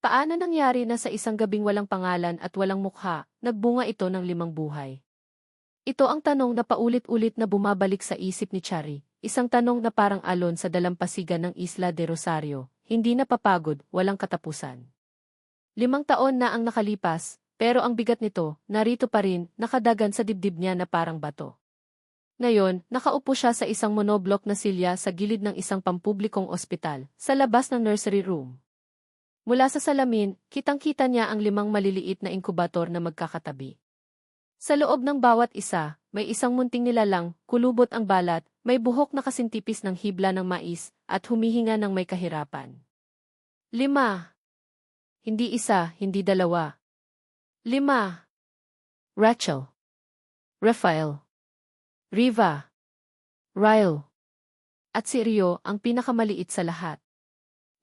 Paano nangyari na sa isang gabing walang pangalan at walang mukha, nagbunga ito ng 5 buhay? Ito ang tanong na paulit-ulit na bumabalik sa isip ni Chari, isang tanong na parang alon sa dalampasigan ng Isla de Rosario, hindi napapagod, walang katapusan. 5 taon na ang nakalipas, pero ang bigat nito, narito pa rin, nakadagan sa dibdib niya na parang bato. Ngayon, nakaupo siya sa isang monoblock na silya sa gilid ng isang pampublikong ospital, sa labas ng nursery room. Mula sa salamin, kitang-kita niya ang 5 maliliit na inkubator na magkakatabi. Sa loob ng bawat isa, may isang munting nilalang, kulubot ang balat, may buhok na kasintipis ng hibla ng mais, at humihinga ng may kahirapan. 5. Hindi isa, hindi 2. 5. Rachel. Rafael. Riva. Ryle. At si Rio ang pinakamaliit sa lahat.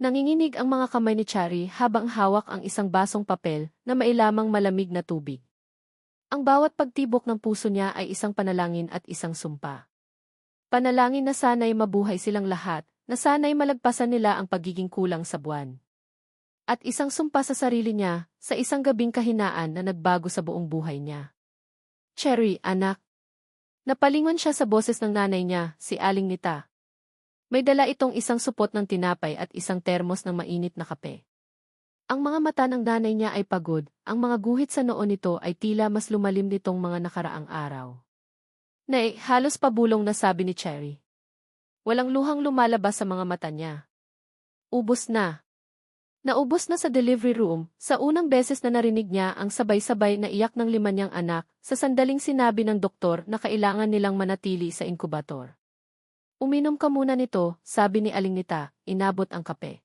Nanginginig ang mga kamay ni Chari habang hawak ang isang basong papel na mailamang malamig na tubig. Ang bawat pagtibok ng puso niya ay isang panalangin at isang sumpa. Panalangin na sana'y mabuhay silang lahat, na sana'y malagpasan nila ang pagiging kulang sa buwan. At isang sumpa sa sarili niya, sa isang gabing kahinaan na nagbago sa buong buhay niya. Cherry, anak. Napalingon siya sa boses ng nanay niya, si Aling Nita. May dala itong isang supot ng tinapay at isang termos ng mainit na kape. Ang mga mata ng nanay niya ay pagod, ang mga guhit sa noo nito ay tila mas lumalim nitong mga nakaraang araw. Nay, halos pabulong na sabi ni Cherry. Walang luhang lumalabas sa mga mata niya. Ubos na. Naubos na sa delivery room, sa unang beses na narinig niya ang sabay-sabay na iyak ng 5 niyang anak, sa sandaling sinabi ng doktor na kailangan nilang manatili sa inkubator. Uminom ka muna nito, sabi ni Aling Nita, inabot ang kape.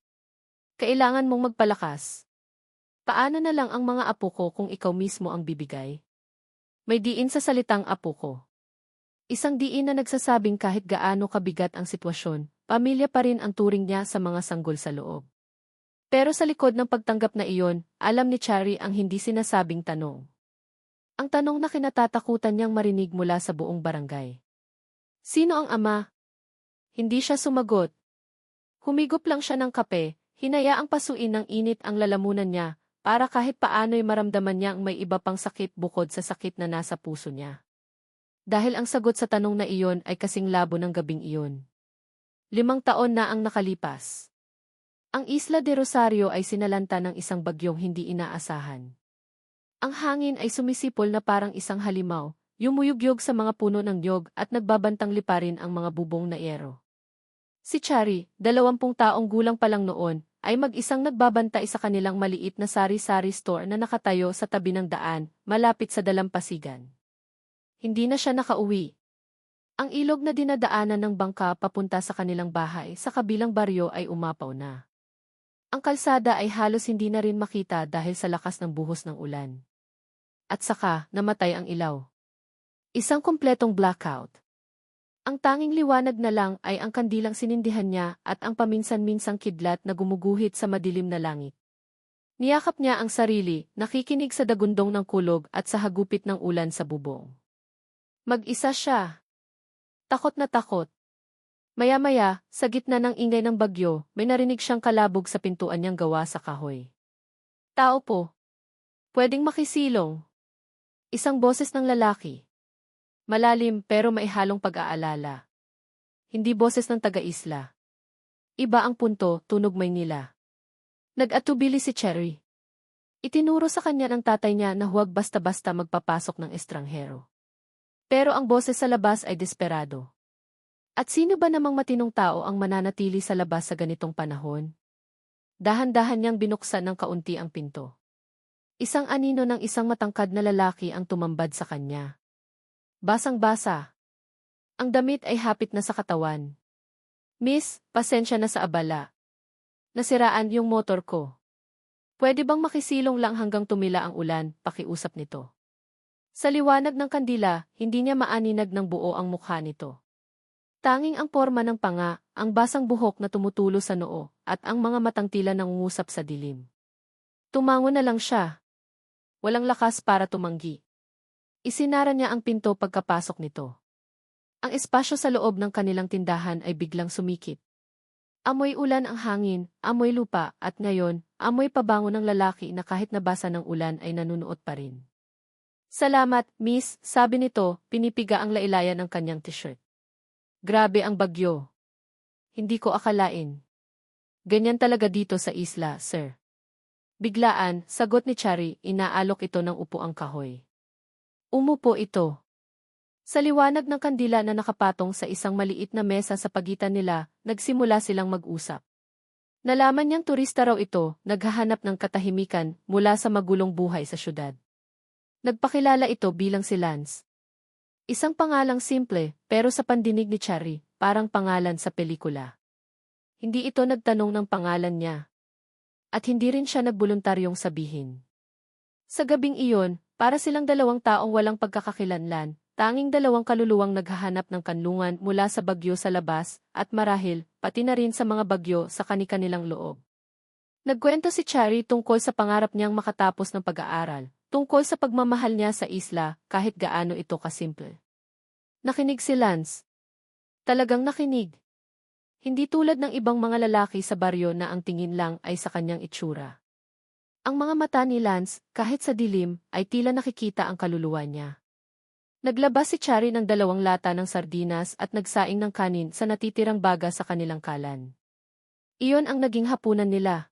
Kailangan mong magpalakas. Paano na lang ang mga apo ko kung ikaw mismo ang bibigay? May diin sa salitang apo ko. Isang diin na nagsasabing kahit gaano kabigat ang sitwasyon, pamilya pa rin ang turing niya sa mga sanggol sa loob. Pero sa likod ng pagtanggap na iyon, alam ni Chari ang hindi sinasabing tanong. Ang tanong na kinatatakutan niyang marinig mula sa buong barangay. Sino ang ama? Hindi siya sumagot. Humigop lang siya ng kape, hinayaang pasuin ng init ang lalamunan niya, para kahit paano'y maramdaman niyang may iba pang sakit bukod sa sakit na nasa puso niya. Dahil ang sagot sa tanong na iyon ay kasing labo ng gabing iyon. 5 taon na ang nakalipas. Ang Isla de Rosario ay sinalanta ng isang bagyong hindi inaasahan. Ang hangin ay sumisipol na parang isang halimaw, yumuyugyog sa mga puno ng niyog at nagbabantang liparin ang mga bubong na yero. Si Chari, 20 taong gulang pa lang noon, ay mag-isang nagbabantay sa kanilang maliit na sari-sari store na nakatayo sa tabi ng daan, malapit sa dalampasigan. Hindi na siya nakauwi. Ang ilog na dinadaanan ng bangka papunta sa kanilang bahay sa kabilang baryo ay umapaw na. Ang kalsada ay halos hindi na rin makita dahil sa lakas ng buhos ng ulan. At saka, namatay ang ilaw. Isang kumpletong blackout. Ang tanging liwanag na lang ay ang kandilang sinindihan niya at ang paminsan-minsang kidlat na gumuguhit sa madilim na langit. Niyakap niya ang sarili, nakikinig sa dagundong ng kulog at sa hagupit ng ulan sa bubong. Mag-isa siya. Takot na takot. Maya-maya, sa gitna ng ingay ng bagyo, may narinig siyang kalabog sa pintuan niyang gawa sa kahoy. Tao po. Pwedeng makisilong. Isang boses ng lalaki. Malalim pero may halong pag-aalala. Hindi boses ng taga-isla. Iba ang punto, tunog Maynila. Nag-atubili si Cherry. Itinuro sa kanya ng tatay niya na huwag basta-basta magpapasok ng estranghero. Pero ang boses sa labas ay desperado. At sino ba namang matinong tao ang mananatili sa labas sa ganitong panahon? Dahan-dahan niyang binuksan ng kaunti ang pinto. Isang anino ng isang matangkad na lalaki ang tumambad sa kanya. Basang-basa. Ang damit ay hapit na sa katawan. Miss, pasensya na sa abala. Nasiraan yung motor ko. Pwede bang makisilong lang hanggang tumila ang ulan, pakiusap nito. Sa liwanag ng kandila, hindi niya maaninag ng buo ang mukha nito. Tanging ang porma ng panga, ang basang buhok na tumutulo sa noo, at ang mga matang tila nangungusap sa dilim. Tumango na lang siya. Walang lakas para tumanggi. Isinara niya ang pinto pagkapasok nito. Ang espasyo sa loob ng kanilang tindahan ay biglang sumikip. Amoy ulan ang hangin, amoy lupa, at ngayon, amoy pabango ng lalaki na kahit nabasa ng ulan ay nanunuot pa rin. Salamat, miss, sabi nito, pinipiga ang lailayan ng kanyang t-shirt. Grabe ang bagyo. Hindi ko akalain. Ganyan talaga dito sa isla, sir. Biglaan, sagot ni Chari, inaalok ito ng upuang kahoy. Umupo ito. Sa liwanag ng kandila na nakapatong sa isang maliit na mesa sa pagitan nila, nagsimula silang mag-usap. Nalaman niyang turista raw ito, naghahanap ng katahimikan mula sa magulong buhay sa syudad. Nagpakilala ito bilang si Lance. Isang pangalang simple, pero sa pandinig ni Chari, parang pangalan sa pelikula. Hindi ito nagtanong ng pangalan niya. At hindi rin siya nagbuluntaryong sabihin. Sa gabing iyon, para silang dalawang taong walang pagkakakilanlan, tanging dalawang kaluluwang naghahanap ng kanlungan mula sa bagyo sa labas, at marahil, pati na rin sa mga bagyo sa kani-kanilang loob. Nagkwento si Chari tungkol sa pangarap niyang makatapos ng pag-aaral, tungkol sa pagmamahal niya sa isla, kahit gaano ito kasimple. Nakinig si Lance. Talagang nakinig. Hindi tulad ng ibang mga lalaki sa baryo na ang tingin lang ay sa kanyang itsura. Ang mga mata ni Lance, kahit sa dilim, ay tila nakikita ang kaluluwa niya. Naglabas si Chari ng 2 lata ng sardinas at nagsaing ng kanin sa natitirang baga sa kanilang kalan. Iyon ang naging hapunan nila.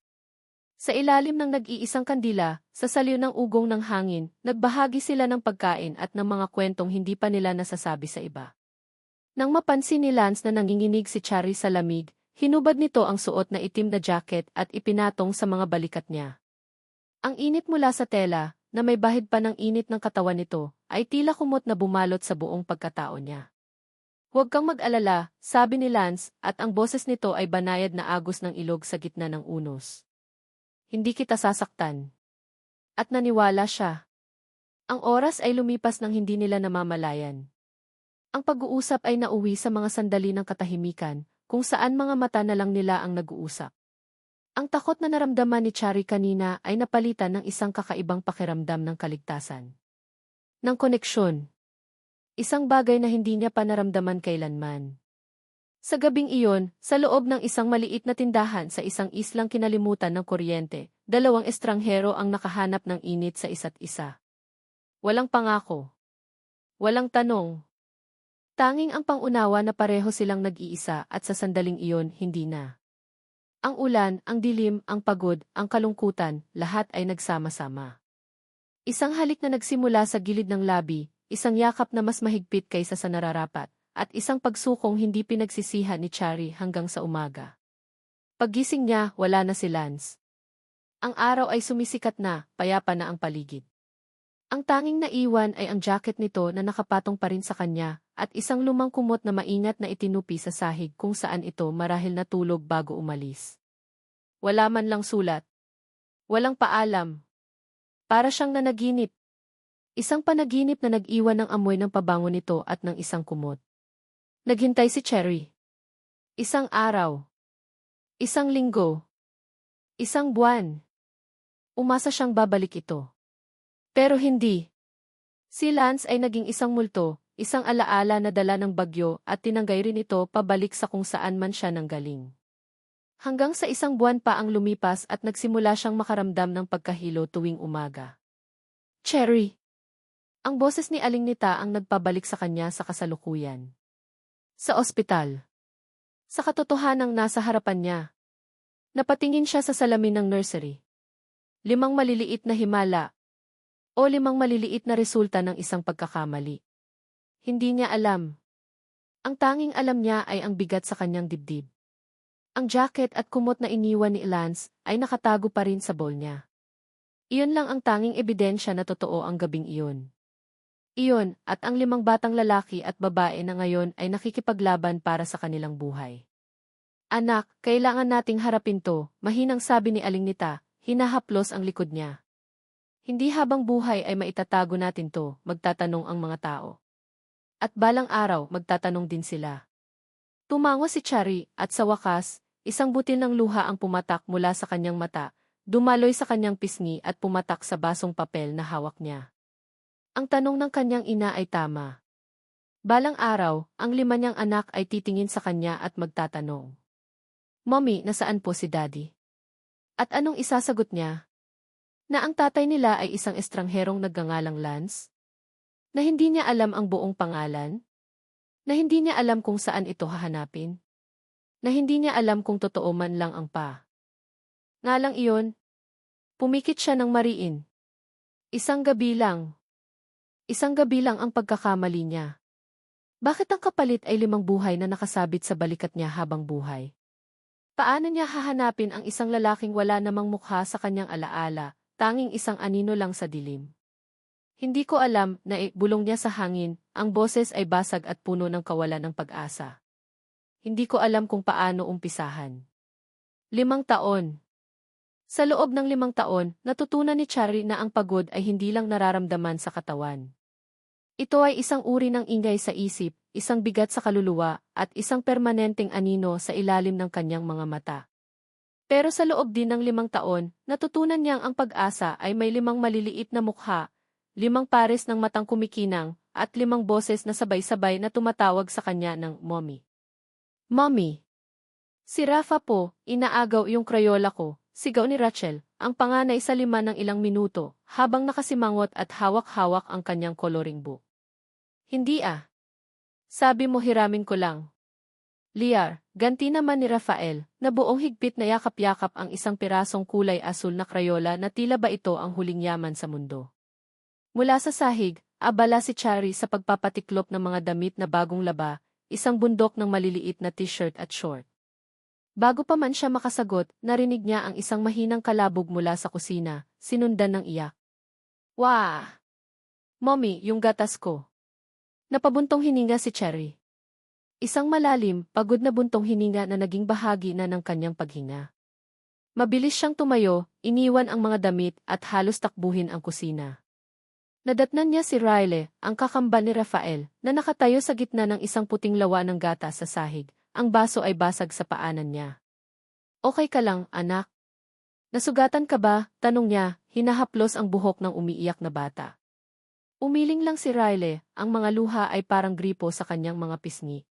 Sa ilalim ng nag-iisang kandila, sa saliw ng ugong ng hangin, nagbahagi sila ng pagkain at ng mga kwentong hindi pa nila nasasabi sa iba. Nang mapansin ni Lance na nanginginig si Chari sa lamig, hinubad nito ang suot na itim na jacket at ipinatong sa mga balikat niya. Ang init mula sa tela, na may bahid pa ng init ng katawan nito, ay tila kumot na bumalot sa buong pagkatao niya. Huwag kang mag-alala, sabi ni Lance, at ang boses nito ay banayad na agos ng ilog sa gitna ng unos. Hindi kita sasaktan. At naniwala siya. Ang oras ay lumipas nang hindi nila namamalayan. Ang pag-uusap ay nauwi sa mga sandali ng katahimikan, kung saan mga mata na lang nila ang nag-uusap. Ang takot na naramdaman ni Chari kanina ay napalitan ng isang kakaibang pakiramdam ng kaligtasan. Ng koneksyon. Isang bagay na hindi niya pa naramdaman kailanman. Sa gabing iyon, sa loob ng isang maliit na tindahan sa isang islang kinalimutan ng kuryente, 2 estranghero ang nakahanap ng init sa isa't isa. Walang pangako. Walang tanong. Tanging ang pangunawa na pareho silang nag-iisa at sa sandaling iyon hindi na. Ang ulan, ang dilim, ang pagod, ang kalungkutan, lahat ay nagsama-sama. Isang halik na nagsimula sa gilid ng labi, isang yakap na mas mahigpit kaysa sa nararapat, at isang pagsukong hindi pinagsisihan ni Chari hanggang sa umaga. Paggising niya, wala na si Lance. Ang araw ay sumisikat na, payapa na ang paligid. Ang tanging naiwan ay ang jacket nito na nakapatong pa rin sa kanya, at isang lumang kumot na maingat na itinupi sa sahig kung saan ito marahil natulog bago umalis. Wala man lang sulat. Walang paalam. Para siyang nanaginip. Isang panaginip na nag-iwan ng amoy ng pabango nito at ng isang kumot. Naghintay si Chari. Isang araw. Isang linggo. Isang buwan. Umasa siyang babalik ito. Pero hindi. Si Lance ay naging isang multo, isang alaala na dala ng bagyo at tinanggay rin ito pabalik sa kung saan man siya nanggaling. Hanggang sa isang buwan pa ang lumipas at nagsimula siyang makaramdam ng pagkahilo tuwing umaga. Cherry! Ang boses ni Aling Nita ang nagpabalik sa kanya sa kasalukuyan. Sa ospital. Sa katotohanang nasa harapan niya. Napatingin siya sa salamin ng nursery. 5 maliliit na himala. O 5 maliliit na resulta ng isang pagkakamali. Hindi niya alam. Ang tanging alam niya ay ang bigat sa kanyang dibdib. Ang jacket at kumot na iniwan ni Lance ay nakatago pa rin sa bowl niya. Iyon lang ang tanging ebidensya na totoo ang gabing iyon. Iyon at ang 5 batang lalaki at babae na ngayon ay nakikipaglaban para sa kanilang buhay. Anak, kailangan nating harapin to, mahinang sabi ni Aling Nita, hinahaplos ang likod niya. Hindi habang buhay ay maitatago natin to, magtatanong ang mga tao. At balang araw, magtatanong din sila. Tumango si Chari, at sa wakas, isang butil ng luha ang pumatak mula sa kanyang mata, dumaloy sa kanyang pisngi at pumatak sa basong papel na hawak niya. Ang tanong ng kanyang ina ay tama. Balang araw, ang 5 niyang anak ay titingin sa kanya at magtatanong. Mommy, nasaan po si Daddy? At anong isasagot niya? Na ang tatay nila ay isang estrangherong nagngangalang Lance? Na hindi niya alam ang buong pangalan? Na hindi niya alam kung saan ito hahanapin? Na hindi niya alam kung totoo man lang ang pa. Nga lang iyon, pumikit siya ng mariin. Isang gabi lang. Isang gabi lang ang pagkakamali niya. Bakit ang kapalit ay 5 buhay na nakasabit sa balikat niya habang buhay? Paano niya hahanapin ang isang lalaking wala namang mukha sa kanyang alaala, tanging isang anino lang sa dilim? Hindi ko alam na bulong niya sa hangin, ang boses ay basag at puno ng kawalan ng pag-asa. Hindi ko alam kung paano umpisahan. 5 taon. Sa loob ng 5 taon, natutunan ni Charry na ang pagod ay hindi lang nararamdaman sa katawan. Ito ay isang uri ng ingay sa isip, isang bigat sa kaluluwa, at isang permanenteng anino sa ilalim ng kanyang mga mata. Pero sa loob din ng 5 taon, natutunan niyang ang pag-asa ay may 5 maliliit na mukha, 5 pares ng matang kumikinang, at 5 boses na sabay-sabay na tumatawag sa kanya ng Mommy. Mommy! Si Rafa po, inaagaw yung Crayola ko, sigaw ni Rachel, ang panganay sa 5 ng ilang minuto, habang nakasimangot at hawak-hawak ang kanyang coloring book. Hindi ah. Sabi mo hiramin ko lang. Liar, ganti naman ni Rafael, na buong higpit na yakap-yakap ang isang pirasong kulay asul na Crayola na tila ba ito ang huling yaman sa mundo. Mula sa sahig, abala si Charry sa pagpapatiklop ng mga damit na bagong laba, isang bundok ng maliliit na t-shirt at short. Bago pa man siya makasagot, narinig niya ang isang mahinang kalabog mula sa kusina, sinundan ng iyak. Wah! Mommy, yung gatas ko. Napabuntong hininga si Charry. Isang malalim, pagod na buntong hininga na naging bahagi na ng kanyang paghinga. Mabilis siyang tumayo, iniwan ang mga damit at halos takbuhin ang kusina. Nadatnan niya si Riley, ang kakambal ni Rafael, na nakatayo sa gitna ng isang puting lawa ng gatas sa sahig. Ang baso ay basag sa paanan niya. Okay ka lang, anak? Nasugatan ka ba? Tanong niya, hinahaplos ang buhok ng umiiyak na bata. Umiling lang si Riley, ang mga luha ay parang gripo sa kanyang mga pisngi.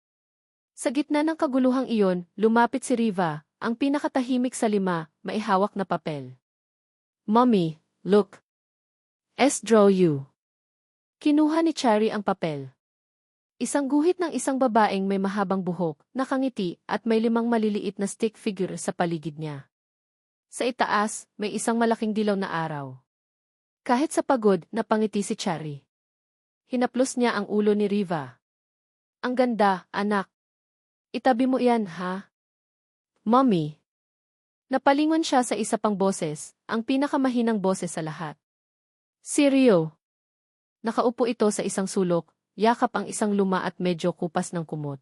Sa gitna ng kaguluhang iyon, lumapit si Riva, ang pinakatahimik sa 5, maihawak na papel. Mommy, look. Draw you. Kinuha ni Charry ang papel. Isang guhit ng isang babaeng may mahabang buhok, nakangiti, at may 5 maliliit na stick figure sa paligid niya. Sa itaas, may isang malaking dilaw na araw. Kahit sa pagod, napangiti si Charry. Hinaplos niya ang ulo ni Riva. Ang ganda, anak. Itabi mo yan, ha? Mommy. Napalingon siya sa isa pang boses, ang pinakamahinang boses sa lahat. Si Rio. Nakaupo ito sa isang sulok, yakap ang isang luma at medyo kupas ng kumot.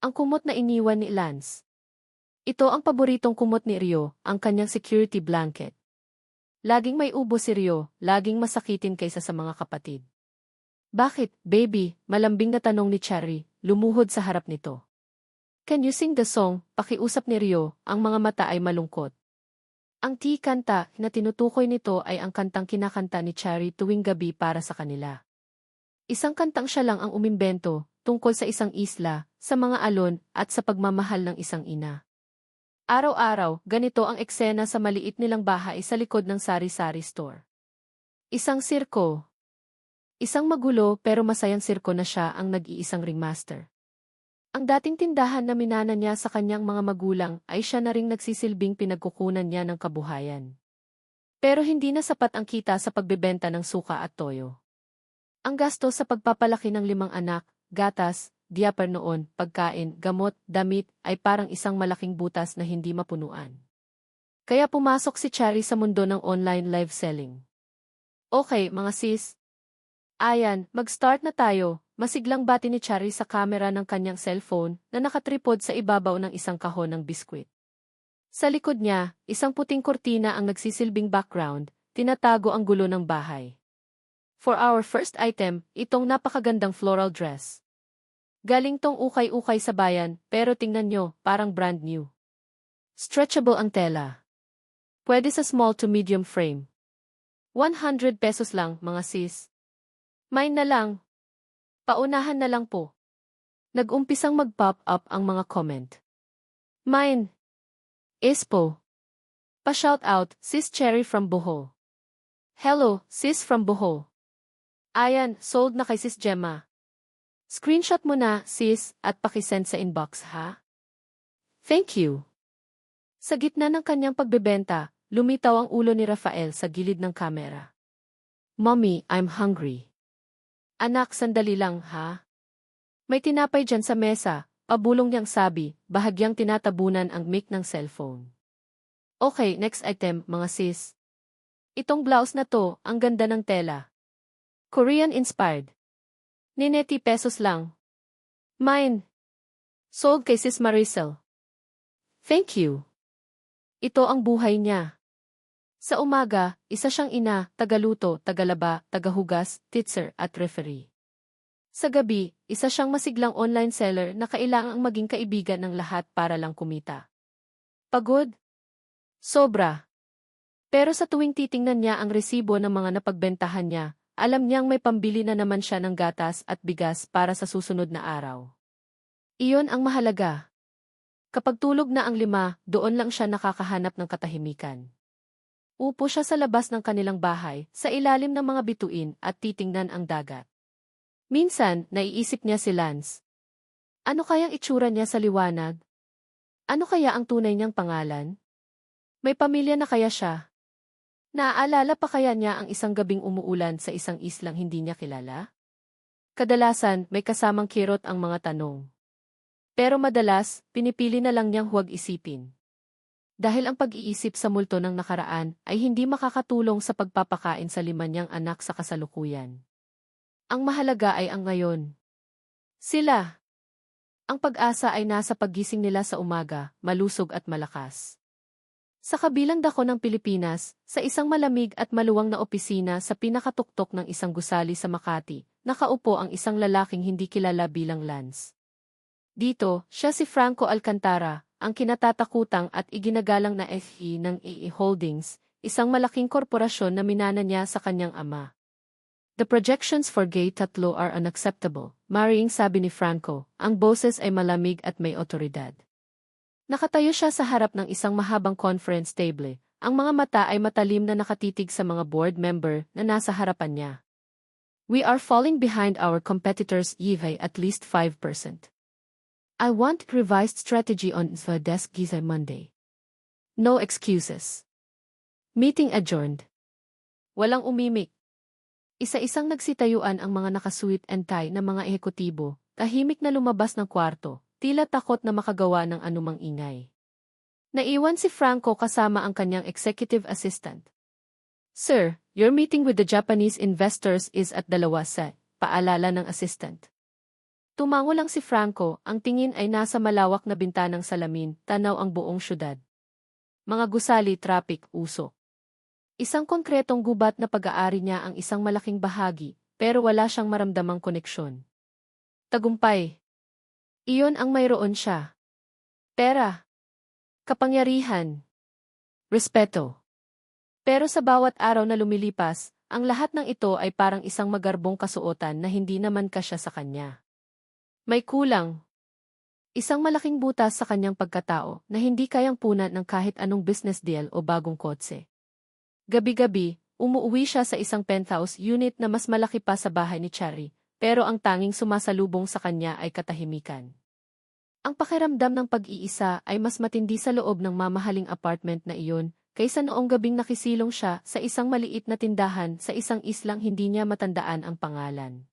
Ang kumot na iniwan ni Lance. Ito ang paboritong kumot ni Rio, ang kanyang security blanket. Laging may ubo si Rio, laging masakitin kaysa sa mga kapatid. Bakit, baby? Malambing na tanong ni Charry, lumuhod sa harap nito. Can you sing the song? Pakiusap ni Rio, ang mga mata ay malungkot. Ang kanta na tinutukoy nito ay ang kantang kinakanta ni Charry tuwing gabi para sa kanila. Isang kantang siya lang ang umimbento, tungkol sa isang isla, sa mga alon, at sa pagmamahal ng isang ina. Araw-araw, ganito ang eksena sa maliit nilang bahay sa likod ng sari-sari store. Isang sirko. Isang magulo pero masayang sirko na siya ang nag-iisang ringmaster. Ang dating tindahan na minana niya sa kanyang mga magulang ay siya na ring nagsisilbing pinagkukunan niya ng kabuhayan. Pero hindi na sapat ang kita sa pagbebenta ng suka at toyo. Ang gasto sa pagpapalaki ng 5 anak, gatas, diaper noon, pagkain, gamot, damit, ay parang isang malaking butas na hindi mapunuan. Kaya pumasok si Charry sa mundo ng online live selling. Okay, mga sis. Ayan, mag-start na tayo, masiglang bati ni Charry sa kamera ng kanyang cellphone na nakatripod sa ibabaw ng isang kahon ng biskwit. Sa likod niya, isang puting kurtina ang nagsisilbing background, tinatago ang gulo ng bahay. For our first item, itong napakagandang floral dress. Galing tong ukay-ukay sa bayan, pero tingnan nyo, parang brand new. Stretchable ang tela. Pwede sa small to medium frame. 100 pesos lang, mga sis. Mine na lang. Paunahan na lang po. Nag-umpisang mag-pop up ang mga comment. Mine. Espo. Pa-shout out, Sis Cherry from Bohol. Hello, Sis from Bohol. Ayan, sold na kay Sis Gemma. Screenshot mo na, sis, at pakisend sa inbox ha. Thank you. Sa gitna ng kanyang pagbebenta, lumitaw ang ulo ni Rafael sa gilid ng kamera. Mommy, I'm hungry. Anak, sandali lang ha. May tinapay dyan sa mesa, pabulong niyang sabi, bahagyang tinatabunan ang mic ng cellphone. Okay, next item, mga sis. Itong blouse na to, ang ganda ng tela. Korean-inspired. Ninety pesos lang. Mine. Sold kay Sis Maricel. Thank you. Ito ang buhay niya. Sa umaga, isa siyang ina, tagaluto, tagalaba, tagahugas, titser at referee. Sa gabi, isa siyang masiglang online seller na kailangang maging kaibigan ng lahat para lang kumita. Pagod? Sobra. Pero sa tuwing titingnan niya ang resibo ng mga napagbentahan niya, alam niyang may pambili na naman siya ng gatas at bigas para sa susunod na araw. Iyon ang mahalaga. Kapag tulog na ang 5, doon lang siya nakakahanap ng katahimikan. Upo siya sa labas ng kanilang bahay, sa ilalim ng mga bituin at titingnan ang dagat. Minsan, naiisip niya si Lance. Ano kayang itsura niya sa liwanag? Ano kaya ang tunay niyang pangalan? May pamilya na kaya siya? Naaalala pa kaya niya ang isang gabing umuulan sa isang islang hindi niya kilala? Kadalasan, may kasamang kirot ang mga tanong. Pero madalas, pinipili na lang niyang huwag isipin. Dahil ang pag-iisip sa multo ng nakaraan ay hindi makakatulong sa pagpapakain sa 5 niyang anak sa kasalukuyan. Ang mahalaga ay ang ngayon. Sila. Ang pag-asa ay nasa paggising nila sa umaga, malusog at malakas. Sa kabilang dako ng Pilipinas, sa isang malamig at maluwang na opisina sa pinakatuktok ng isang gusali sa Makati, nakaupo ang isang lalaking hindi kilala bilang Lance. Dito, siya si Franco Alcantara, ang kinatatakutang at iginagalang na FE ng AE Holdings, isang malaking korporasyon na minana niya sa kanyang ama. The projections for Gay Tatlo are unacceptable, maring sabi ni Franco, ang boses ay malamig at may otoridad. Nakatayo siya sa harap ng isang mahabang conference table, ang mga mata ay matalim na nakatitig sa mga board member na nasa harapan niya. We are falling behind our competitors by at least 5%. I want revised strategy on the desk Giza Monday. No excuses. Meeting adjourned. Walang umimik. Isa-isang nagsitayuan ang mga nakasuit and tie na mga ehekutibo, tahimik na lumabas ng kwarto. Tila takot na makagawa ng anumang ingay. Naiwan si Franco kasama ang kanyang executive assistant. Sir, your meeting with the Japanese investors is at 2, paalala ng assistant. Tumango lang si Franco, ang tingin ay nasa malawak na bintanang salamin, tanaw ang buong syudad. Mga gusali, traffic, usok. Isang konkretong gubat na pag-aari niya ang isang malaking bahagi, pero wala siyang maramdamang koneksyon. Tagumpay. Iyon ang mayroon siya. Pera. Kapangyarihan. Respeto. Pero sa bawat araw na lumilipas, ang lahat ng ito ay parang isang magarbong kasuotan na hindi naman kasya sa kanya. May kulang. Isang malaking butas sa kanyang pagkatao na hindi kayang punan ng kahit anong business deal o bagong kotse. Gabi-gabi, umuuwi siya sa isang penthouse unit na mas malaki pa sa bahay ni Cherry, pero ang tanging sumasalubong sa kanya ay katahimikan. Ang pakiramdam ng pag-iisa ay mas matindi sa loob ng mamahaling apartment na iyon, kaysa noong gabing nakisilong siya sa isang maliit na tindahan sa isang islang hindi niya matandaan ang pangalan.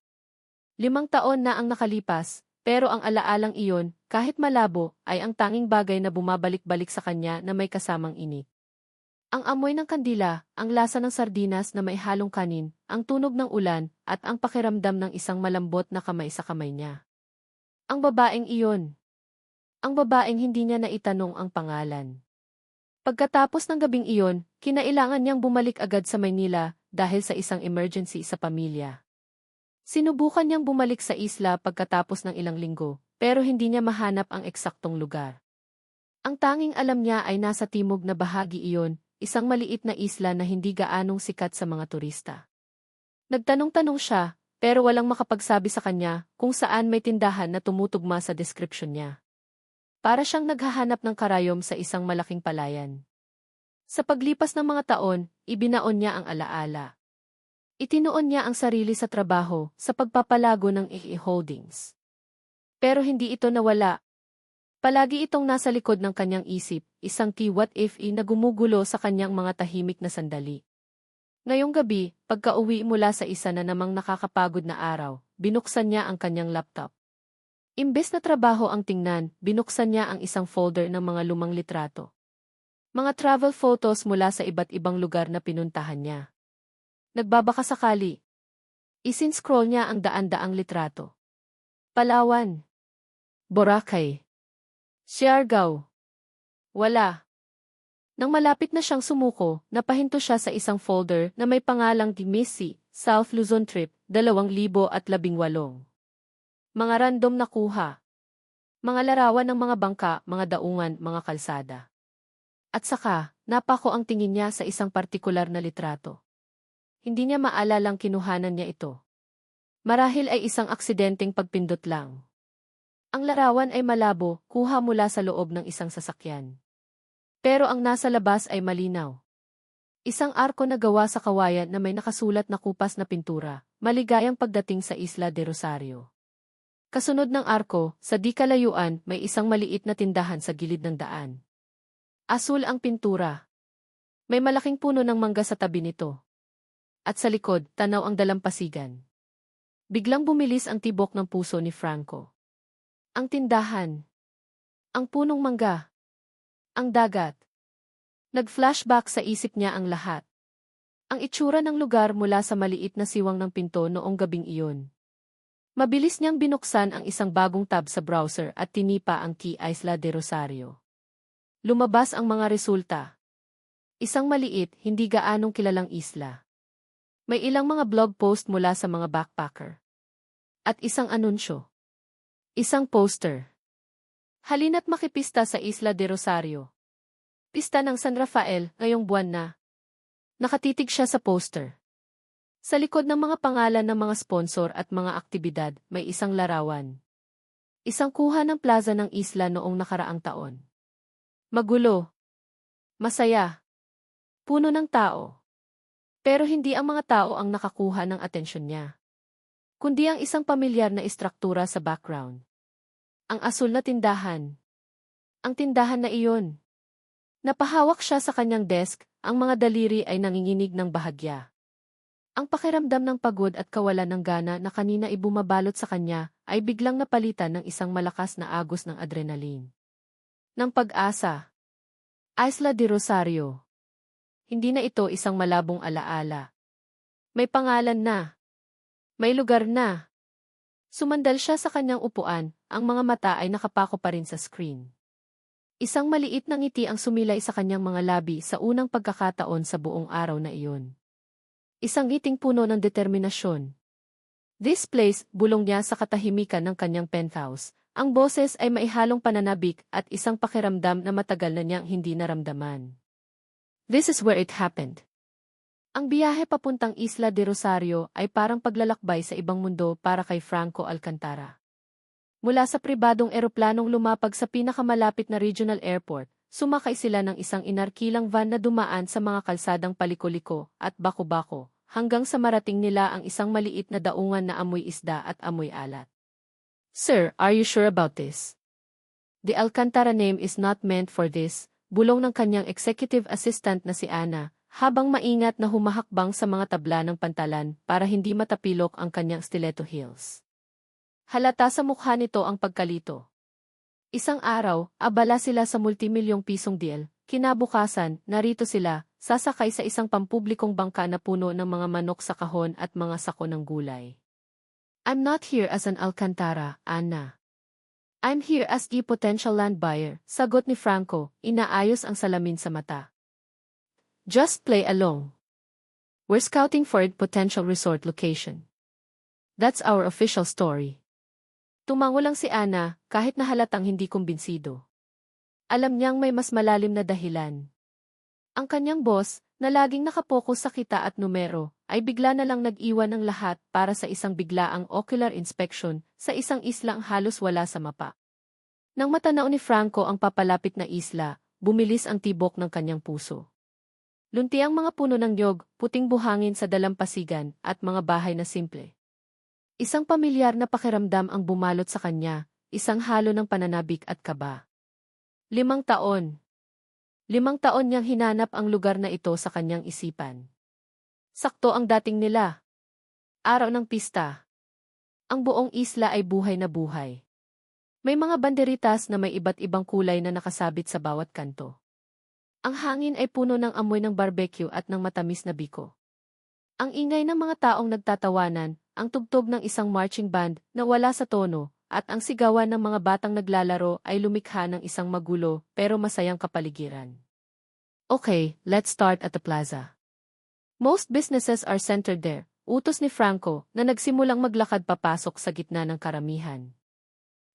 5 taon na ang nakalipas, pero ang alaalang iyon, kahit malabo, ay ang tanging bagay na bumabalik-balik sa kanya na may kasamang init. Ang amoy ng kandila, ang lasa ng sardinas na may halong kanin, ang tunog ng ulan, at ang pakiramdam ng isang malambot na kamay sa kamay niya. Ang babaeng iyon. Ang babaeng hindi niya naitanong ang pangalan. Pagkatapos ng gabing iyon, kinailangan niyang bumalik agad sa Maynila dahil sa isang emergency sa pamilya. Sinubukan niyang bumalik sa isla pagkatapos ng ilang linggo, pero hindi niya mahanap ang eksaktong lugar. Ang tanging alam niya ay nasa timog na bahagi iyon, isang maliit na isla na hindi gaanong sikat sa mga turista. Nagtanong-tanong siya, pero walang makapagsabi sa kanya kung saan may tindahan na tumutugma sa description niya. Para siyang naghahanap ng karayom sa isang malaking palayan. Sa paglipas ng mga taon, ibinaon niya ang alaala. Itinuon niya ang sarili sa trabaho, sa pagpapalago ng EE Holdings. Pero hindi ito nawala. Palagi itong nasa likod ng kanyang isip, isang key what if na gumugulo sa kanyang mga tahimik na sandali. Ngayong gabi, pagka-uwi mula sa isa na namang nakakapagod na araw, binuksan niya ang kanyang laptop. Imbes na trabaho ang tingnan, binuksan niya ang isang folder ng mga lumang litrato. Mga travel photos mula sa iba't ibang lugar na pinuntahan niya. Nagbabaka sakali. Isin-scroll niya ang daan-daang litrato. Palawan. Boracay. Siargao. Wala. Nang malapit na siyang sumuko, napahinto siya sa isang folder na may pangalang Dimisi, South Luzon Trip, 2018. Mga random na kuha. Mga larawan ng mga bangka, mga daungan, mga kalsada. At saka, napako ang tingin niya sa isang partikular na litrato. Hindi niya maalalang kinuhanan niya ito. Marahil ay isang aksidenteng pagpindot lang. Ang larawan ay malabo, kuha mula sa loob ng isang sasakyan. Pero ang nasa labas ay malinaw. Isang arko na gawa sa kawayan na may nakasulat na kupas na pintura, maligayang pagdating sa Isla de Rosario. Kasunod ng arko, sa di kalayuan, may isang maliit na tindahan sa gilid ng daan. Asul ang pintura. May malaking puno ng mangga sa tabi nito. At sa likod, tanaw ang dalampasigan. Biglang bumilis ang tibok ng puso ni Franco. Ang tindahan. Ang punong mangga. Ang dagat. Nag-flashback sa isip niya ang lahat. Ang itsura ng lugar mula sa maliit na siwang ng pinto noong gabing iyon. Mabilis niyang binuksan ang isang bagong tab sa browser at tinipa ang key Isla de Rosario. Lumabas ang mga resulta. Isang maliit, hindi gaanong kilalang isla. May ilang mga blog post mula sa mga backpacker. At isang anunsyo. Isang poster. Halina't makipista sa Isla de Rosario. Pista ng San Rafael, ngayong buwan na. Nakatitig siya sa poster. Sa likod ng mga pangalan ng mga sponsor at mga aktibidad, may isang larawan. Isang kuha ng plaza ng isla noong nakaraang taon. Magulo. Masaya. Puno ng tao. Pero hindi ang mga tao ang nakakuha ng atensyon niya. Kundi ang isang pamilyar na istruktura sa background. Ang asul na tindahan. Ang tindahan na iyon. Napahawak siya sa kanyang desk, ang mga daliri ay nanginginig ng bahagya. Ang pakiramdam ng pagod at kawalan ng gana na kanina ibumabalot sa kanya ay biglang napalitan ng isang malakas na agos ng adrenaline. Ng pag-asa. Isla de Rosario. Hindi na ito isang malabong alaala. May pangalan na. May lugar na. Sumandal siya sa kanyang upuan, ang mga mata ay nakapako pa rin sa screen. Isang maliit na ngiti ang sumilay sa kanyang mga labi sa unang pagkakataon sa buong araw na iyon. Isang ngiting puno ng determinasyon. This place, bulong niya sa katahimikan ng kanyang penthouse. Ang boses ay maihalong pananabik at isang pakiramdam na matagal na niyang hindi naramdaman. This is where it happened. Ang biyahe papuntang Isla de Rosario ay parang paglalakbay sa ibang mundo para kay Franco Alcantara. Mula sa pribadong eroplanong lumapag sa pinakamalapit na regional airport, sumakay sila ng isang inarkilang van na dumaan sa mga kalsadang paliko-liko at bako-bako, hanggang sa marating nila ang isang maliit na daungan na amoy isda at amoy alat. Sir, are you sure about this? The Alcantara name is not meant for this, bulong ng kanyang executive assistant na si Ana, habang maingat na humahakbang sa mga tabla ng pantalan para hindi matapilok ang kanyang stiletto heels. Halata sa mukha nito ang pagkalito. Isang araw, abala sila sa multimilyong pisong deal, kinabukasan, narito sila, sasakay sa isang pampublikong bangka na puno ng mga manok sa kahon at mga sako ng gulay. I'm not here as an Alcantara, Ana. I'm here as a potential land buyer, sagot ni Franco, inaayos ang salamin sa mata. Just play along. We're scouting for a potential resort location. That's our official story. Tumango lang si Ana, kahit na halatang hindi kumbinsido. Alam niyang may mas malalim na dahilan. Ang kanyang boss, na laging nakapokus sa kita at numero, ay bigla na lang nag-iwan ng lahat para sa isang biglaang ocular inspection sa isang islang halos wala sa mapa. Nang matanaw ni Franco ang papalapit na isla, bumilis ang tibok ng kanyang puso. Lunti ang mga puno ng niyog, puting buhangin sa dalampasigan, at mga bahay na simple. Isang pamilyar na pakiramdam ang bumalot sa kanya, isang halo ng pananabik at kaba. 5 taon. 5 taon niyang hinanap ang lugar na ito sa kanyang isipan. Sakto ang dating nila. Araw ng pista. Ang buong isla ay buhay na buhay. May mga banderitas na may iba't ibang kulay na nakasabit sa bawat kanto. Ang hangin ay puno ng amoy ng barbecue at ng matamis na biko. Ang ingay ng mga taong nagtatawanan, ang tugtog ng isang marching band na wala sa tono, at ang sigawan ng mga batang naglalaro ay lumikha ng isang magulo pero masayang kapaligiran. Okay, let's start at the plaza. Most businesses are centered there, utos ni Franco na nagsimulang maglakad papasok sa gitna ng karamihan.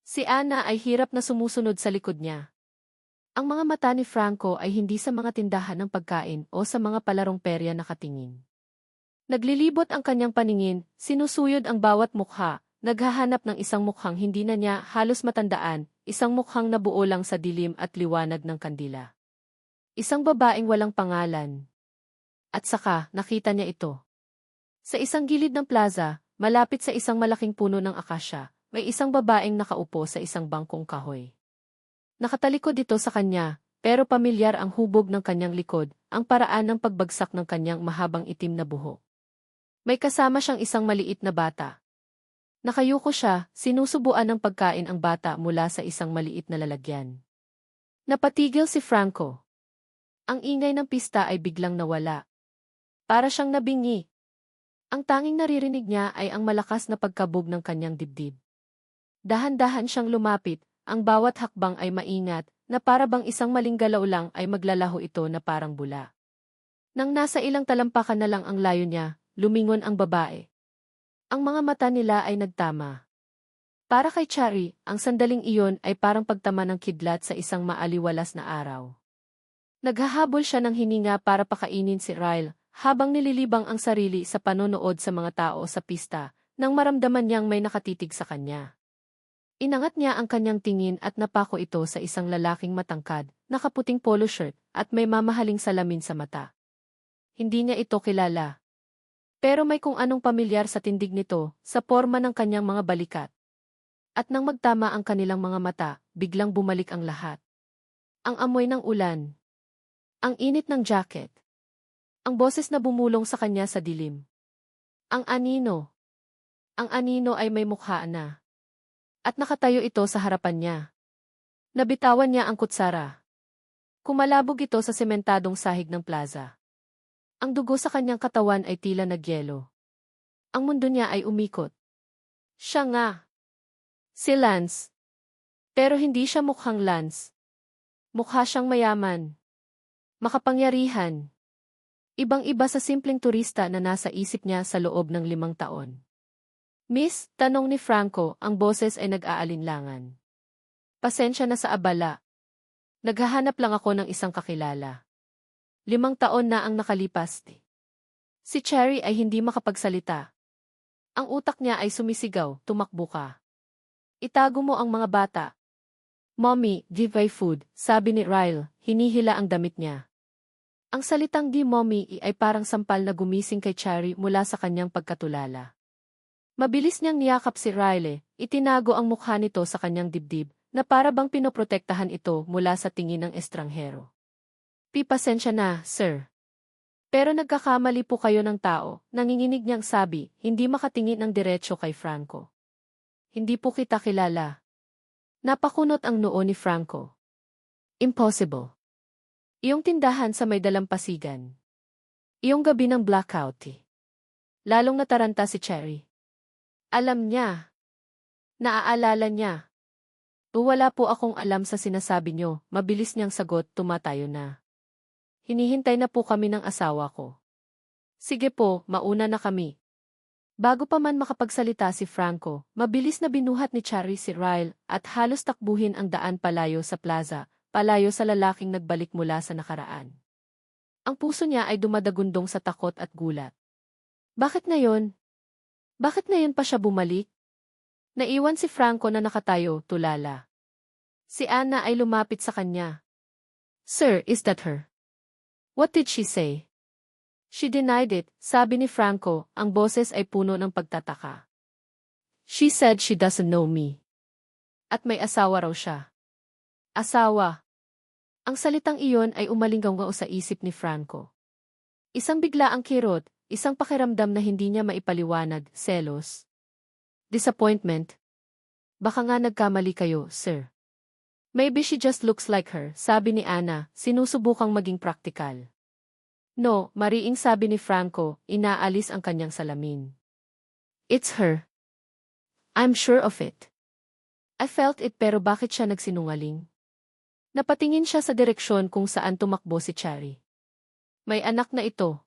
Si Ana ay hirap na sumusunod sa likod niya. Ang mga mata ni Franco ay hindi sa mga tindahan ng pagkain o sa mga palarong perya nakatingin. Naglilibot ang kanyang paningin, sinusuyod ang bawat mukha, naghahanap ng isang mukhang hindi na niya halos matandaan, isang mukhang nabuo lang sa dilim at liwanag ng kandila. Isang babaeng walang pangalan. At saka, nakita niya ito. Sa isang gilid ng plaza, malapit sa isang malaking puno ng akasya, may isang babaeng nakaupo sa isang bangkong kahoy. Nakatalikod ito sa kanya, pero pamilyar ang hubog ng kanyang likod, ang paraan ng pagbagsak ng kanyang mahabang itim na buhok. May kasama siyang isang maliit na bata. Nakayuko siya, sinusubuan ng pagkain ang bata mula sa isang maliit na lalagyan. Napatigil si Franco. Ang ingay ng pista ay biglang nawala. Para siyang nabingi. Ang tanging naririnig niya ay ang malakas na pagkabog ng kanyang dibdib. Dahan-dahan siyang lumapit, ang bawat hakbang ay maingat, na para bang isang maling galaw lang ay maglalaho ito na parang bula. Nang nasa ilang talampakan na lang ang layo niya, lumingon ang babae. Ang mga mata nila ay nagtama. Para kay Chari, ang sandaling iyon ay parang pagtama ng kidlat sa isang maaliwalas na araw. Naghahabol siya ng hininga para pakainin si Ryle, habang nililibang ang sarili sa panonood sa mga tao sa pista, nang maramdaman niyang may nakatitig sa kanya. Inangat niya ang kanyang tingin at napako ito sa isang lalaking matangkad, nakaputing polo shirt, at may mamahaling salamin sa mata. Hindi niya ito kilala. Pero may kung anong pamilyar sa tindig nito, sa porma ng kanyang mga balikat. At nang magtama ang kanilang mga mata, biglang bumalik ang lahat. Ang amoy ng ulan. Ang init ng jacket. Ang boses na bumulong sa kanya sa dilim. Ang anino. Ang anino ay may mukha na. At nakatayo ito sa harapan niya. Nabitawan niya ang kutsara. Kumalabog ito sa sementadong sahig ng plaza. Ang dugo sa kanyang katawan ay tila nagyelo. Ang mundo niya ay umikot. Siya nga. Si Lance. Pero hindi siya mukhang Lance. Mukha siyang mayaman. Makapangyarihan. Ibang-iba sa simpleng turista na nasa isip niya sa loob ng 5 taon. Miss, tanong ni Franco, ang boses ay nag-aalinlangan. Pasensya na sa abala. Naghahanap lang ako ng isang kakilala. 5 taon na ang nakalipas. Si Cherry ay hindi makapagsalita. Ang utak niya ay sumisigaw, tumakbo ka. Itago mo ang mga bata. Mommy, give my food, sabi ni Ryle, hinihila ang damit niya. Ang salitang di mommy ay parang sampal na gumising kay Cherry mula sa kanyang pagkatulala. Mabilis niyang niyakap si Ryle, itinago ang mukha nito sa kanyang dibdib, na para bang pinoprotektahan ito mula sa tingin ng estranghero. Pasensya na, sir. Pero nagkakamali po kayo ng tao, nanginginig niyang sabi, hindi makatingin ng diretsyo kay Franco. Hindi po kita kilala. Napakunot ang noo ni Franco. Impossible. Iyong tindahan sa may dalampasigan. Iyong gabi ng blackout. Lalong nataranta si Cherry. Alam niya. Naaalala niya. Wala po akong alam sa sinasabi niyo, mabilis niyang sagot, tumatayo na. Hinihintay na po kami ng asawa ko. Sige po, mauna na kami. Bago pa man makapagsalita si Franco, mabilis na binuhat ni Cherry si Ryle at halos takbuhin ang daan palayo sa plaza, palayo sa lalaking nagbalik mula sa nakaraan. Ang puso niya ay dumadagundong sa takot at gulat. Bakit ngayon? Bakit ngayon pa siya bumalik? Naiwan si Franco na nakatayo, tulala. Si Anna ay lumapit sa kanya. Sir, is that her? What did she say? She denied it, sabi ni Franco, ang boses ay puno ng pagtataka. She said she doesn't know me. At may asawa raw siya. Asawa. Ang salitang iyon ay umalinggaw sa isip ni Franco. Isang biglaang kirot, isang pakiramdam na hindi niya maipaliwanag, selos. Disappointment. Baka nga nagkamali kayo, sir. Maybe she just looks like her, sabi ni Anna, sinusubukang maging praktikal. No, mariing sabi ni Franco, inaalis ang kanyang salamin. It's her. I'm sure of it. I felt it pero bakit siya nagsinungaling? Napatingin siya sa direksyon kung saan tumakbo si Cherry. May anak na ito.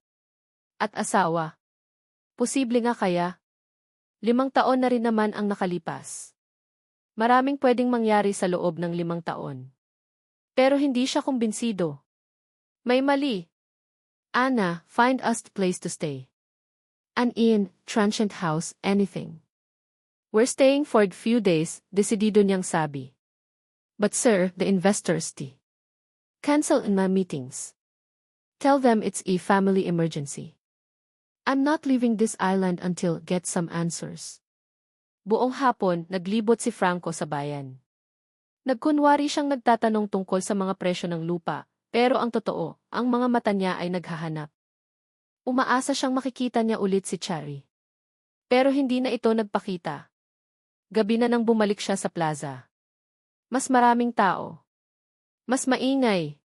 At asawa. Posible nga kaya? 5 taon na rin naman ang nakalipas. Maraming pwedeng mangyari sa loob ng 5 taon. Pero hindi siya kumbinsido. May mali. Anna, find us a place to stay. An inn, transient house, anything. We're staying for a few days, desidido niyang sabi. But sir, the investors cancel in my meetings. Tell them it's a family emergency. I'm not leaving this island until get some answers. Buong hapon, naglibot si Franco sa bayan. Nagkunwari siyang nagtatanong tungkol sa mga presyo ng lupa, pero ang totoo, ang mga mata niya ay naghahanap. Umaasa siyang makikita niya ulit si Cherry. Pero hindi na ito nagpakita. Gabi na nang bumalik siya sa plaza. Mas maraming tao. Mas maingay.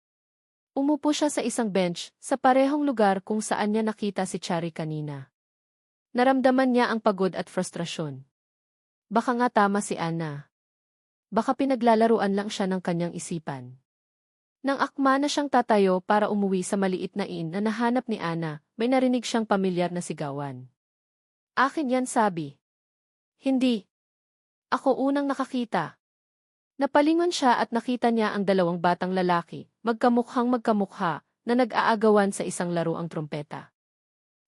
Umupo siya sa isang bench, sa parehong lugar kung saan niya nakita si Cherry kanina. Naramdaman niya ang pagod at frustrasyon. Baka nga tama si Anna. Baka pinaglalaruan lang siya ng kanyang isipan. Nang akma na siyang tatayo para umuwi sa maliit na inn na nahanap ni Anna, may narinig siyang pamilyar na sigawan. Akin yan, sabi. Hindi. Ako unang nakakita. Napalingon siya at nakita niya ang 2 batang lalaki, magkamukha na nag-aagawan sa isang laruang trompeta.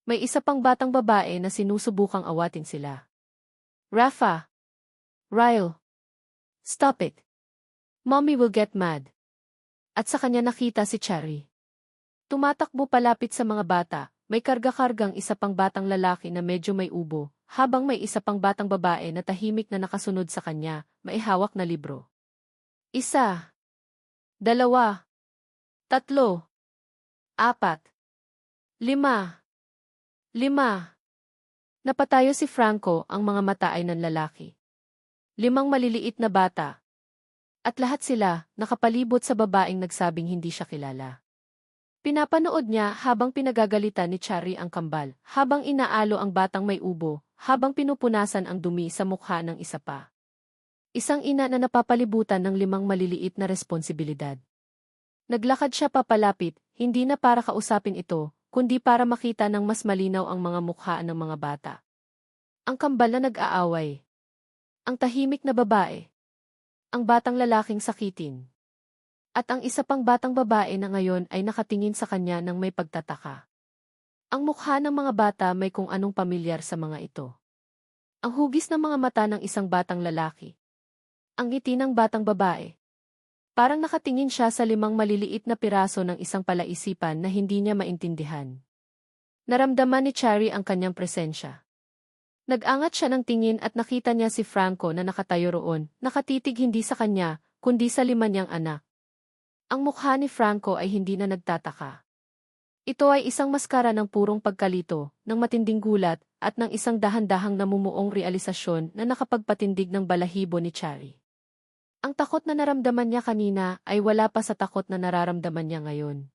May isa pang batang babae na sinusubukang awatin sila. Rafa! Ryle! Stop it! Mommy will get mad. At sa kanya nakita si Cherry. Tumatakbo palapit sa mga bata, may karga-kargang isa pang batang lalaki na medyo may ubo, habang may isa pang batang babae na tahimik na nakasunod sa kanya, may hawak na libro. 1, 2, 3, 4, 5. 5. Napatayo si Franco, ang mga mata ay ng lalaki. 5 maliliit na bata. At lahat sila, nakapalibot sa babaeng nagsabing hindi siya kilala. Pinapanood niya habang pinagagalitan ni Cherry ang kambal, habang inaalo ang batang may ubo, habang pinupunasan ang dumi sa mukha ng isa pa. Isang ina na napapalibutan ng 5 maliliit na responsibilidad. Naglakad siya papalapit, hindi na para kausapin ito, kundi para makita ng mas malinaw ang mga mukha ng mga bata. Ang kambal na nag-aaway. Ang tahimik na babae. Ang batang lalaking sakitin. At ang isa pang batang babae na ngayon ay nakatingin sa kanya ng may pagtataka. Ang mukha ng mga bata may kung anong pamilyar sa mga ito. Ang hugis ng mga mata ng isang batang lalaki. Ang ngiti ng batang babae. Parang nakatingin siya sa 5 maliliit na piraso ng isang palaisipan na hindi niya maintindihan. Naramdaman ni Cherry ang kanyang presensya. Nag-angat siya ng tingin at nakita niya si Franco na nakatayo roon, nakatitig hindi sa kanya, kundi sa 5 niyang anak. Ang mukha ni Franco ay hindi na nagtataka. Ito ay isang maskara ng purong pagkalito, ng matinding gulat, at ng isang dahan-dahang namumuong realisasyon na nakapagpatindig ng balahibo ni Cherry. Ang takot na naramdaman niya kanina ay wala pa sa takot na nararamdaman niya ngayon.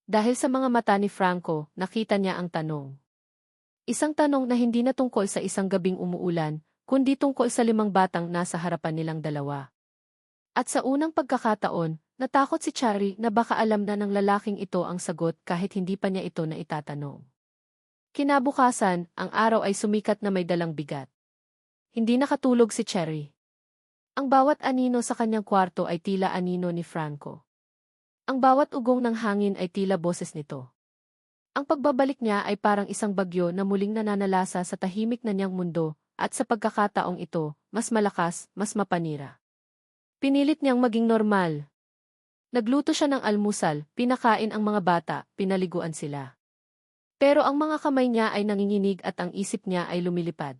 Dahil sa mga mata ni Franco, nakita niya ang tanong. Isang tanong na hindi na tungkol sa isang gabing umuulan, kundi tungkol sa 5 batang nasa harapan nilang dalawa. At sa unang pagkakataon, natakot si Cherry na baka alam na ng lalaking ito ang sagot kahit hindi pa niya ito na itatanong. Kinabukasan, ang araw ay sumikat na may dalang bigat. Hindi nakatulog si Cherry. Ang bawat anino sa kanyang kwarto ay tila anino ni Franco. Ang bawat ugong ng hangin ay tila boses nito. Ang pagbabalik niya ay parang isang bagyo na muling nananalasa sa tahimik na niyang mundo, at sa pagkakataong ito, mas malakas, mas mapanira. Pinilit niyang maging normal. Nagluto siya ng almusal, pinakain ang mga bata, pinaliguan sila. Pero ang mga kamay niya ay nanginginig at ang isip niya ay lumilipad.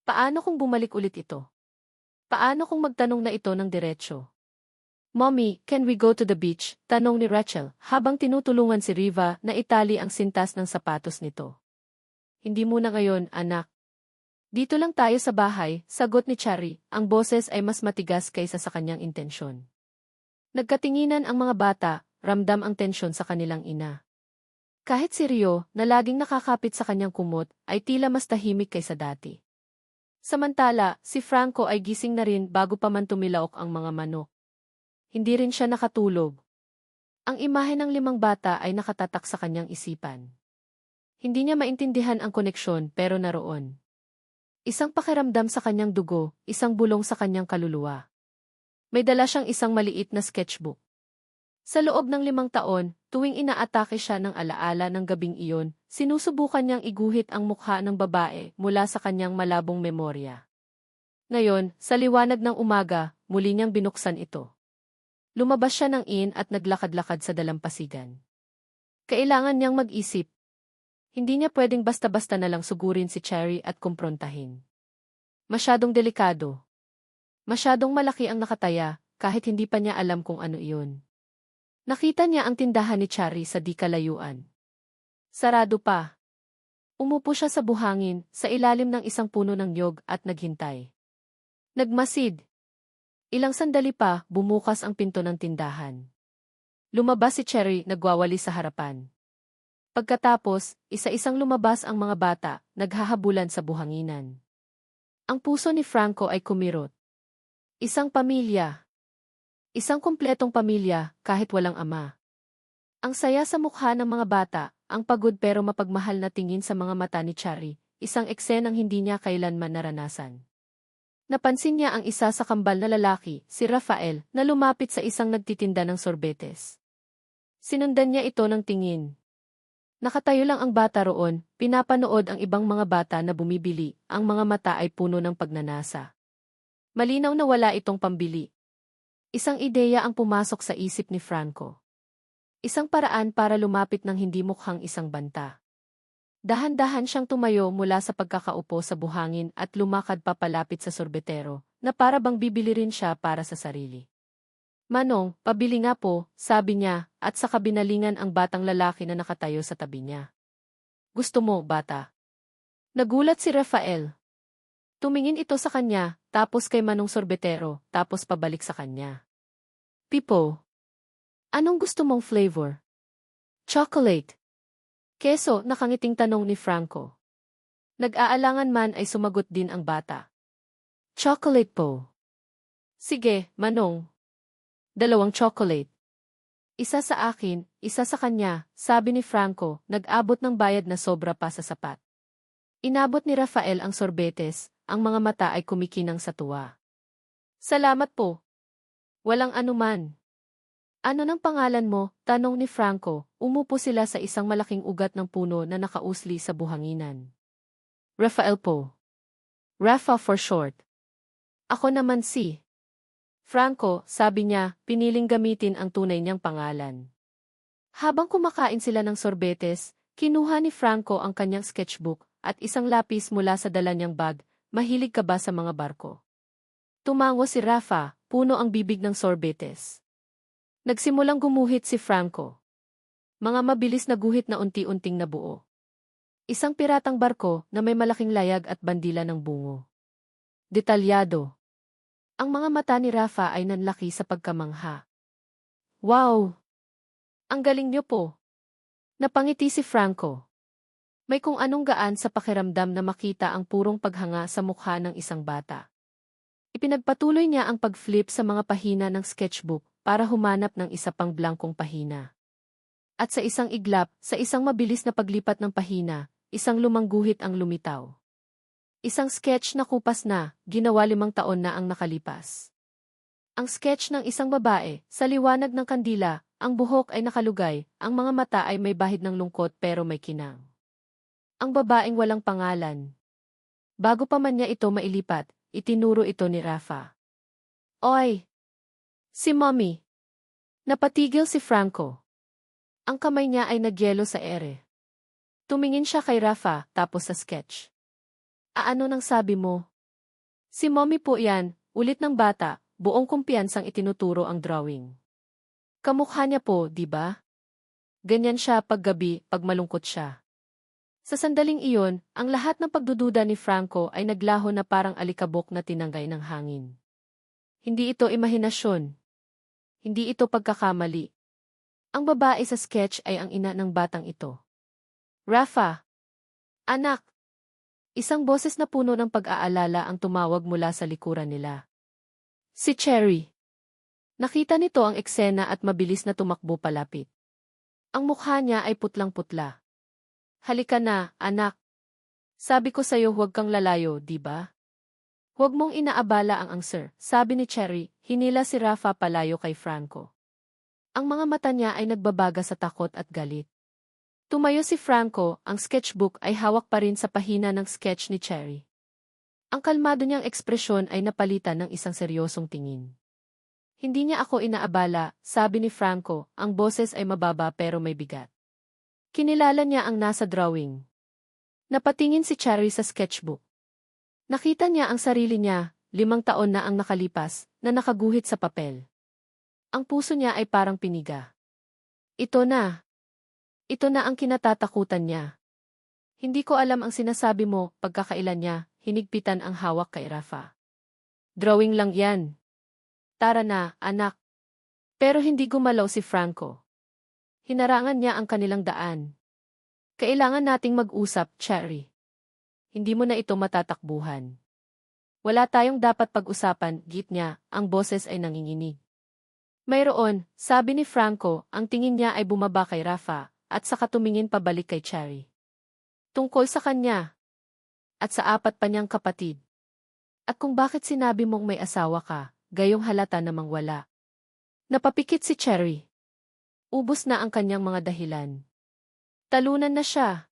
Paano kung bumalik ulit ito? Paano kung magtanong na ito ng diretsyo? Mommy, can we go to the beach? Tanong ni Rachel, habang tinutulungan si Riva na itali ang sintas ng sapatos nito. Hindi muna ngayon, anak. Dito lang tayo sa bahay, sagot ni Cherry, ang boses ay mas matigas kaysa sa kanyang intensyon. Nagkatinginan ang mga bata, ramdam ang tensyon sa kanilang ina. Kahit si Rio, na laging nakakapit sa kanyang kumot, ay tila mas tahimik kaysa dati. Samantala, si Franco ay gising na rin bago pa man tumilaok ang mga manok. Hindi rin siya nakatulog. Ang imahe ng 5 bata ay nakatatak sa kanyang isipan. Hindi niya maintindihan ang koneksyon pero naroon. Isang pakiramdam sa kanyang dugo, isang bulong sa kanyang kaluluwa. May dala siyang isang maliit na sketchbook. Sa loob ng 5 taon, tuwing inaatake siya ng alaala ng gabing iyon, sinusubukan niyang iguhit ang mukha ng babae mula sa kanyang malabong memorya. Ngayon, sa liwanag ng umaga, muli niyang binuksan ito. Lumabas siya ng inn at naglakad-lakad sa dalampasigan. Kailangan niyang mag-isip. Hindi niya pwedeng basta-basta na lang sugurin si Cherry at kumprontahin. Masyadong delikado. Masyadong malaki ang nakataya, kahit hindi pa niya alam kung ano iyon. Nakita niya ang tindahan ni Cherry sa di kalayuan. Sarado pa. Umupo siya sa buhangin, sa ilalim ng isang puno ng niyog at naghintay. Nagmasid. Ilang sandali pa, bumukas ang pinto ng tindahan. Lumabas si Cherry, nagwawali sa harapan. Pagkatapos, isa-isang lumabas ang mga bata, naghahabulan sa buhanginan. Ang puso ni Franco ay kumirot. Isang pamilya. Isang kumpletong pamilya, kahit walang ama. Ang saya sa mukha ng mga bata, ang pagod pero mapagmahal na tingin sa mga mata ni Cherry, isang eksenang hindi niya kailanman naranasan. Napansin niya ang isa sa kambal na lalaki, si Rafael, na lumapit sa isang nagtitinda ng sorbetes. Sinundan niya ito ng tingin. Nakatayo lang ang bata roon, pinapanood ang ibang mga bata na bumibili, ang mga mata ay puno ng pagnanasa. Malinaw na wala itong pambili. Isang ideya ang pumasok sa isip ni Franco. Isang paraan para lumapit ng hindi mukhang isang banta. Dahan-dahan siyang tumayo mula sa pagkakaupo sa buhangin at lumakad papalapit sa sorbetero, na para bang bibili rin siya para sa sarili. Manong, pabili nga po, sabi niya, at sa kabinalingan ang batang lalaki na nakatayo sa tabi niya. Gusto mo, bata? Nagulat si Rafael. Tumingin ito sa kanya, tapos kay Manong sorbetero, tapos pabalik sa kanya. Pipo. Anong gusto mong flavor? Chocolate. Keso, nakangiting tanong ni Franco. Nag-aalangan man ay sumagot din ang bata. Chocolate po. Sige, Manong. 2 chocolate. Isa sa akin, isa sa kanya, sabi ni Franco, nag-abot ng bayad na sobra pa sa sapat. Inabot ni Rafael ang sorbetes, ang mga mata ay kumikinang sa tuwa. Salamat po. Walang anuman. Ano ng pangalan mo? Tanong ni Franco, umupo sila sa isang malaking ugat ng puno na nakausli sa buhanginan. Rafael po. Rafa for short. Ako naman si Franco, sabi niya, piniling gamitin ang tunay niyang pangalan. Habang kumakain sila ng sorbetes, kinuha ni Franco ang kanyang sketchbook at isang lapis mula sa dala niyang bag. Mahilig ka ba sa mga barko? Tumango si Rafa, puno ang bibig ng sorbetes. Nagsimulang gumuhit si Franco. Mga mabilis na guhit na unti-unting nabuo. Isang piratang barko na may malaking layag at bandila ng bungo. Detalyado. Ang mga mata ni Rafa ay nanlaki sa pagkamangha. Wow! Ang galing niyo po. Napangiti si Franco. May kung anong gaan sa pakiramdam na makita ang purong paghanga sa mukha ng isang bata. Ipinagpatuloy niya ang pag-flip sa mga pahina ng sketchbook para humanap ng isa pang blankong pahina. At sa isang iglap, sa isang mabilis na paglipat ng pahina, isang lumang guhit ang lumitaw. Isang sketch na kupas na, ginawa 5 taon na ang nakalipas. Ang sketch ng isang babae, sa liwanag ng kandila, ang buhok ay nakalugay, ang mga mata ay may bahid ng lungkot pero may kinang. Ang babaeng walang pangalan. Bago pa man niya ito mailipat, itinuro ito ni Rafa. Oy! Si Mommy. Napatigil si Franco. Ang kamay niya ay nagyelo sa ere. Tumingin siya kay Rafa, tapos sa sketch. Ano nang sabi mo? Si Mommy po yan, ulit ng bata, buong kumpiyansang itinuturo ang drawing. Kamukha niya po, di ba? Ganyan siya paggabi, pag malungkot siya. Sa sandaling iyon, ang lahat ng pagdududa ni Franco ay naglaho na parang alikabok na tinanggay ng hangin. Hindi ito imahinasyon. Hindi ito pagkakamali. Ang babae sa sketch ay ang ina ng batang ito. Rafa! Anak! Isang boses na puno ng pag-aalala ang tumawag mula sa likuran nila. Si Cherry. Nakita nito ang eksena at mabilis na tumakbo palapit. Ang mukha niya ay putlang-putla. Halika na, anak. Sabi ko sa'yo huwag kang lalayo, di ba? Huwag mong inaabala ang sir, sabi ni Cherry, hinila si Rafa palayo kay Franco. Ang mga mata niya ay nagbabaga sa takot at galit. Tumayo si Franco, ang sketchbook ay hawak pa rin sa pahina ng sketch ni Cherry. Ang kalmado niyang ekspresyon ay napalitan ng isang seryosong tingin. Hindi niya ako inaabala, sabi ni Franco, ang boses ay mababa pero may bigat. Kinilala niya ang nasa drawing. Napatingin si Cherry sa sketchbook. Nakita niya ang sarili niya, 5 taon na ang nakalipas, na nakaguhit sa papel. Ang puso niya ay parang piniga. Ito na. Ito na ang kinatatakutan niya. Hindi ko alam ang sinasabi mo, pagkakailan niya, hinigpitan ang hawak kay Rafa. Drawing lang yan. Tara na, anak. Pero hindi gumalaw si Franco. Hinarangan niya ang kanilang daan. Kailangan nating mag-usap, Cherry. Hindi mo na ito matatakbuhan. Wala tayong dapat pag-usapan, git niya, ang boses ay nanginginig. Mayroon, sabi ni Franco, ang tingin niya ay bumaba kay Rafa, at saka tumingin pabalik kay Cherry. Tungkol sa kanya. At sa 4 pa niyang kapatid. At kung bakit sinabi mong may asawa ka, gayong halata namang wala. Napapikit si Cherry. Ubos na ang kanyang mga dahilan. Talunan na siya.